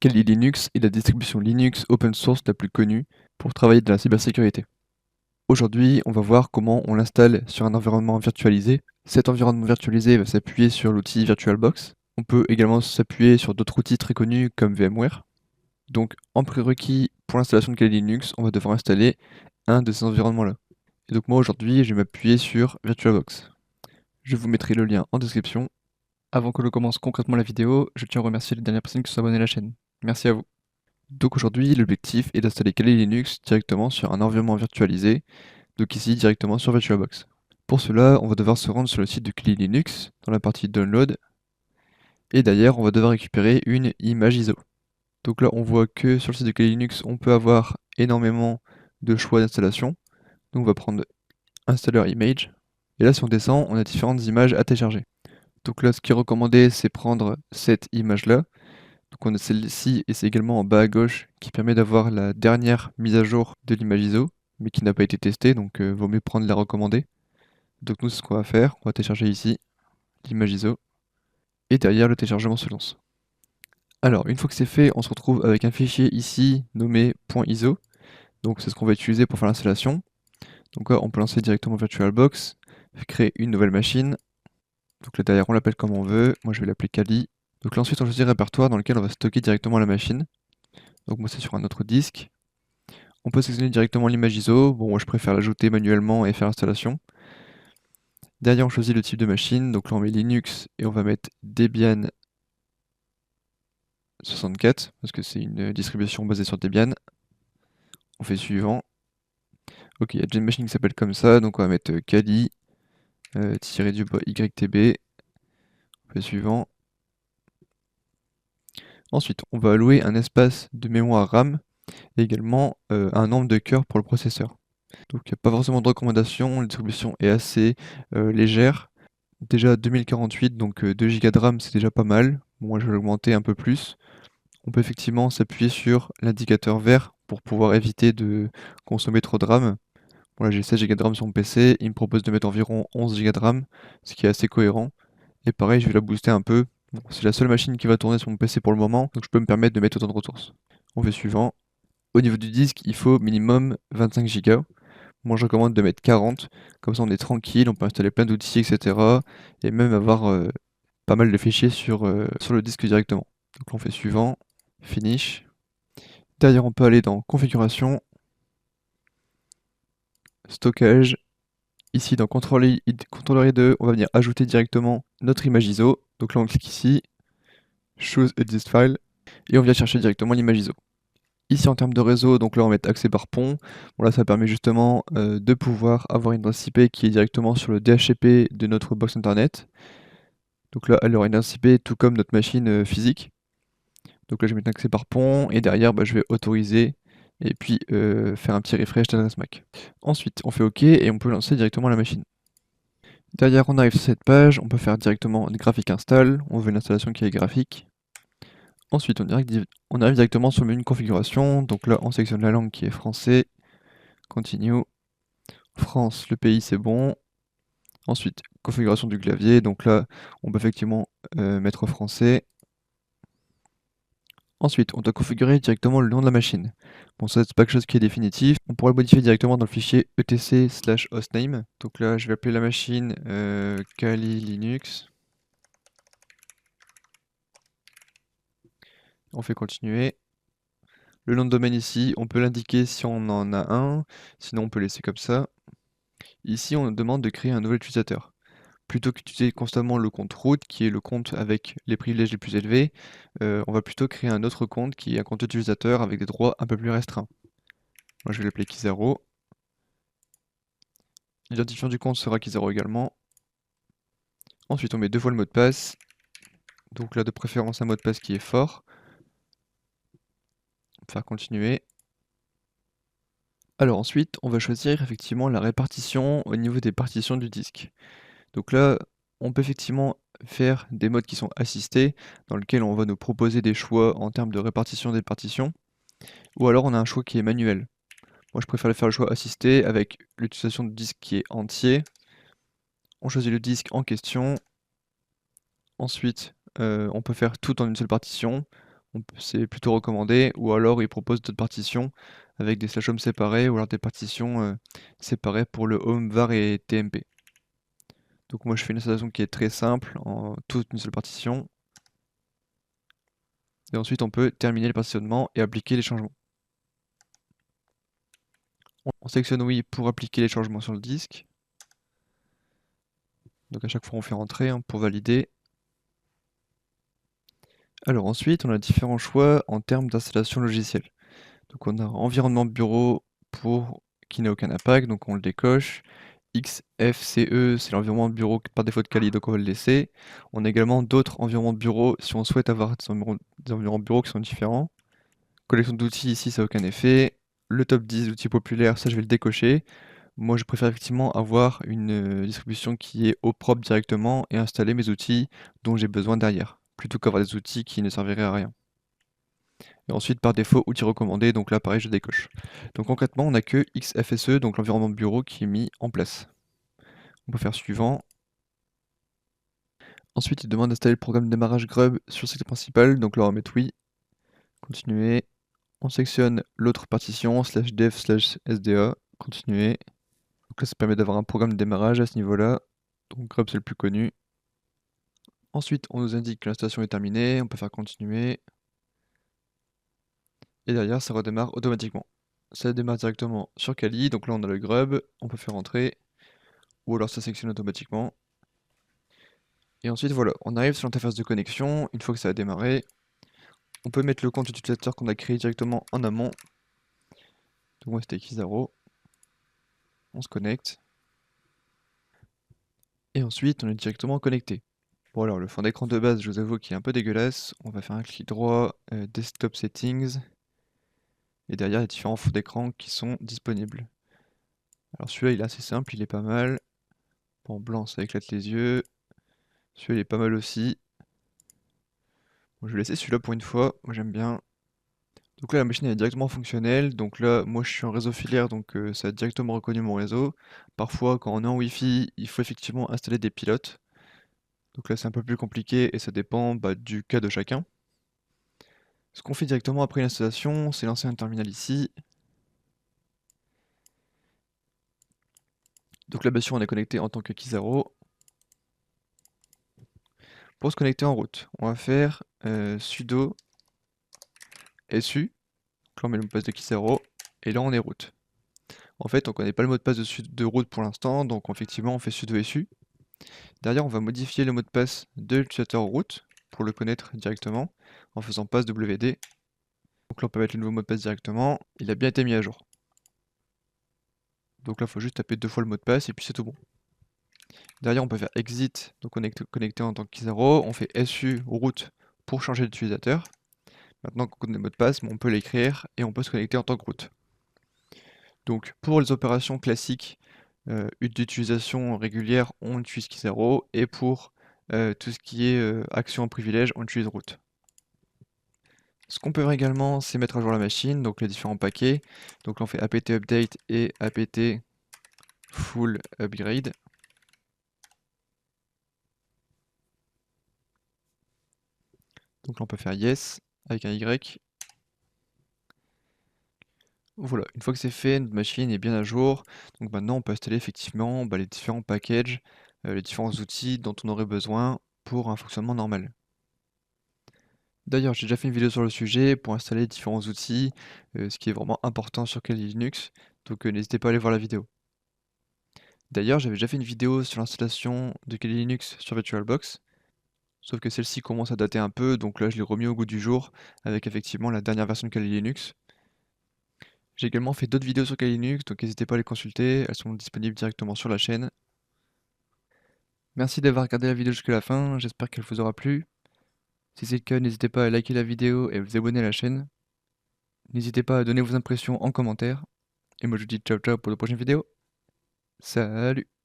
Kali Linux est la distribution Linux open source la plus connue pour travailler dans la cybersécurité. Aujourd'hui, on va voir comment on l'installe sur un environnement virtualisé. Cet environnement virtualisé va s'appuyer sur l'outil VirtualBox. On peut également s'appuyer sur d'autres outils très connus comme VMware. Donc, en prérequis pour l'installation de Kali Linux, on va devoir installer un de ces environnements-là. Et donc moi aujourd'hui, je vais m'appuyer sur VirtualBox. Je vous mettrai le lien en description. Avant que l'on commence concrètement la vidéo, je tiens à remercier les dernières personnes qui se sont abonnées à la chaîne. Merci à vous. Donc aujourd'hui, l'objectif est d'installer Kali Linux directement sur un environnement virtualisé, donc ici directement sur VirtualBox. Pour cela, on va devoir se rendre sur le site de Kali Linux, dans la partie Download, et d'ailleurs, on va devoir récupérer une image ISO. Donc là, on voit que sur le site de Kali Linux, on peut avoir énormément de choix d'installation. Donc on va prendre Installer Image, et là si on descend, on a différentes images à télécharger. Donc là, ce qui est recommandé, c'est prendre cette image-là. Donc on a celle-ci, et c'est également en bas à gauche, qui permet d'avoir la dernière mise à jour de l'image ISO, mais qui n'a pas été testée, donc vaut mieux prendre la recommandée. Donc nous, c'est ce qu'on va faire. On va télécharger ici l'image ISO, et derrière, le téléchargement se lance. Alors, une fois que c'est fait, on se retrouve avec un fichier ici nommé .iso. Donc c'est ce qu'on va utiliser pour faire l'installation. Donc là, on peut lancer directement VirtualBox, créer une nouvelle machine. Donc là derrière, on l'appelle comme on veut. Moi, je vais l'appeler Kali. Donc là, ensuite, on choisit le répertoire dans lequel on va stocker directement la machine. Donc moi, c'est sur un autre disque. On peut sélectionner directement l'image ISO. Bon, moi, je préfère l'ajouter manuellement et faire l'installation. Derrière, on choisit le type de machine. Donc là, on met Linux et on va mettre Debian 64 parce que c'est une distribution basée sur Debian. On fait suivant. Ok, il y a déjà une machine qui s'appelle comme ça. Donc on va mettre Kali YTB. On fait suivant. Ensuite, on va allouer un espace de mémoire RAM et également un nombre de cœurs pour le processeur. Donc il n'y a pas forcément de recommandation, la distribution est assez légère. Déjà 2048, donc 2 Go de RAM, c'est déjà pas mal. Bon, moi je vais l'augmenter un peu plus. On peut effectivement s'appuyer sur l'indicateur vert pour pouvoir éviter de consommer trop de RAM. Bon, là j'ai 16 Go de RAM sur mon PC, il me propose de mettre environ 11 Go de RAM, ce qui est assez cohérent. Et pareil, je vais la booster un peu. Bon, c'est la seule machine qui va tourner sur mon PC pour le moment, donc je peux me permettre de mettre autant de ressources. On fait suivant. Au niveau du disque, il faut minimum 25 Go. Moi je recommande de mettre 40, comme ça on est tranquille, on peut installer plein d'outils, etc. Et même avoir pas mal de fichiers sur le disque directement. Donc on fait suivant, finish. Derrière on peut aller dans configuration, stockage. Ici dans contrôleur IDE, on va venir ajouter directement notre image ISO. Donc là on clique ici, choose exist file, et on vient chercher directement l'image ISO. Ici en termes de réseau, donc là on va mettre accès par pont. Bon là ça permet justement de pouvoir avoir une adresse IP qui est directement sur le DHCP de notre box internet. Donc là elle aura une adresse IP tout comme notre machine physique. Donc là je vais mettre accès par pont et derrière je vais autoriser et puis faire un petit refresh d'adresse MAC. Ensuite on fait OK et on peut lancer directement la machine. Derrière on arrive sur cette page, on peut faire directement graphique install, on veut une installation qui est graphique. Ensuite, on arrive directement sur le menu configuration. Donc là, on sélectionne la langue qui est français. Continue. France, le pays, c'est bon. Ensuite, configuration du clavier. Donc là, on peut effectivement mettre français. Ensuite, on doit configurer directement le nom de la machine. Bon, ça, c'est pas quelque chose qui est définitif. On pourrait le modifier directement dans le fichier etc/hostname. Donc là, je vais appeler la machine Kali Linux. On fait continuer. Le nom de domaine ici, on peut l'indiquer si on en a un, sinon on peut laisser comme ça. Ici, on nous demande de créer un nouvel utilisateur. Plutôt qu'utiliser constamment le compte root, qui est le compte avec les privilèges les plus élevés, on va plutôt créer un autre compte qui est un compte utilisateur avec des droits un peu plus restreints. Moi, je vais l'appeler Kizaro. L'identifiant du compte sera Kizaro également. Ensuite, on met 2 fois le mot de passe. Donc là, de préférence, un mot de passe qui est fort. On va faire continuer. Alors ensuite, on va choisir effectivement la répartition au niveau des partitions du disque. Donc là, on peut effectivement faire des modes qui sont assistés, dans lesquels on va nous proposer des choix en termes de répartition des partitions, ou alors on a un choix qui est manuel. Moi je préfère faire le choix assisté avec l'utilisation de disque qui est entier. On choisit le disque en question. Ensuite, on peut faire tout en une seule partition. c'est plutôt recommandé, ou alors ils proposent d'autres partitions avec des slash home séparés, ou alors des partitions séparées pour le home, var et tmp. Donc moi je fais une installation qui est très simple, en toute une seule partition. Et ensuite on peut terminer le partitionnement et appliquer les changements. On sélectionne oui pour appliquer les changements sur le disque. Donc à chaque fois on fait rentrer pour valider. Alors ensuite on a différents choix en termes d'installation logicielle. Donc on a environnement bureau pour qui n'a aucun impact, donc on le décoche. XFCE, c'est l'environnement de bureau par défaut de Kali, donc on va le laisser. On a également d'autres environnements de bureau si on souhaite avoir des environnements de bureau qui sont différents. Collection d'outils ici, ça n'a aucun effet. Le top 10 d'outils populaires, ça je vais le décocher. Moi je préfère effectivement avoir une distribution qui est au propre directement et installer mes outils dont j'ai besoin derrière, plutôt qu'avoir des outils qui ne serviraient à rien. Et ensuite, par défaut, outils recommandés, donc là, pareil, je décoche. Donc concrètement, on n'a que XFSE, donc l'environnement de bureau, qui est mis en place. On peut faire suivant. Ensuite, il demande d'installer le programme de démarrage Grub sur le site principal, donc là, on va mettre oui. Continuer. On sélectionne l'autre partition, /dev/sda, continuer. Donc là, ça permet d'avoir un programme de démarrage à ce niveau-là. Donc Grub, c'est le plus connu. Ensuite, on nous indique que l'installation est terminée, on peut faire continuer. Et derrière, ça redémarre automatiquement. Ça démarre directement sur Kali, donc là on a le grub, on peut faire entrer, ou alors ça sélectionne automatiquement. Et ensuite voilà, on arrive sur l'interface de connexion, une fois que ça a démarré, on peut mettre le compte utilisateur qu'on a créé directement en amont. Donc moi c'était Kizaro, on se connecte, et ensuite on est directement connecté. Bon alors le fond d'écran de base, je vous avoue qu'il est un peu dégueulasse, on va faire un clic droit, Desktop Settings, et derrière il y a différents fonds d'écran qui sont disponibles. Alors celui-là il est assez simple, il est pas mal. En blanc ça éclate les yeux. Celui-là il est pas mal aussi. Bon, je vais laisser celui-là pour une fois, moi j'aime bien. Donc là la machine elle est directement fonctionnelle, donc là moi je suis en réseau filaire donc ça a directement reconnu mon réseau. Parfois quand on est en Wi-Fi, il faut effectivement installer des pilotes. Donc là c'est un peu plus compliqué et ça dépend du cas de chacun. Ce qu'on fait directement après l'installation, c'est lancer un terminal ici. Donc là bien sûr on est connecté en tant que Kizaro. Pour se connecter en route, on va faire sudo su, donc là on met le mot de passe de Kizaro, et là on est route. En fait on connaît pas le mot de passe de route pour l'instant, donc effectivement on fait sudo su. Derrière on va modifier le mot de passe de l'utilisateur route pour le connaître directement en faisant passe wd. Donc là on peut mettre le nouveau mot de passe directement, il a bien été mis à jour. Donc là il faut juste taper 2 fois le mot de passe et puis c'est tout bon. Derrière on peut faire exit, donc on est connecté en tant que Kizaro, on fait su route pour changer d'utilisateur. Maintenant qu'on connaît le mot de passe, on peut l'écrire et on peut se connecter en tant que route. Donc pour les opérations classiques d'utilisation régulière, on utilise Kizaro, et pour tout ce qui est action en privilège, on utilise route. Ce qu'on peut faire également, c'est mettre à jour la machine, donc les différents paquets. Donc là on fait apt update et apt full upgrade. Donc là on peut faire yes avec un Y. Voilà, une fois que c'est fait, notre machine est bien à jour. Donc maintenant on peut installer effectivement les différents packages, les différents outils dont on aurait besoin pour un fonctionnement normal. D'ailleurs, j'ai déjà fait une vidéo sur le sujet pour installer différents outils, ce qui est vraiment important sur Kali Linux, donc n'hésitez pas à aller voir la vidéo. D'ailleurs, j'avais déjà fait une vidéo sur l'installation de Kali Linux sur VirtualBox, sauf que celle-ci commence à dater un peu, donc là je l'ai remis au goût du jour avec effectivement la dernière version de Kali Linux. J'ai également fait d'autres vidéos sur Kali Linux, donc n'hésitez pas à les consulter, elles sont disponibles directement sur la chaîne. Merci d'avoir regardé la vidéo jusqu'à la fin, j'espère qu'elle vous aura plu. Si c'est le cas, n'hésitez pas à liker la vidéo et à vous abonner à la chaîne. N'hésitez pas à donner vos impressions en commentaire. Et moi je vous dis ciao ciao pour de prochaines vidéos. Salut!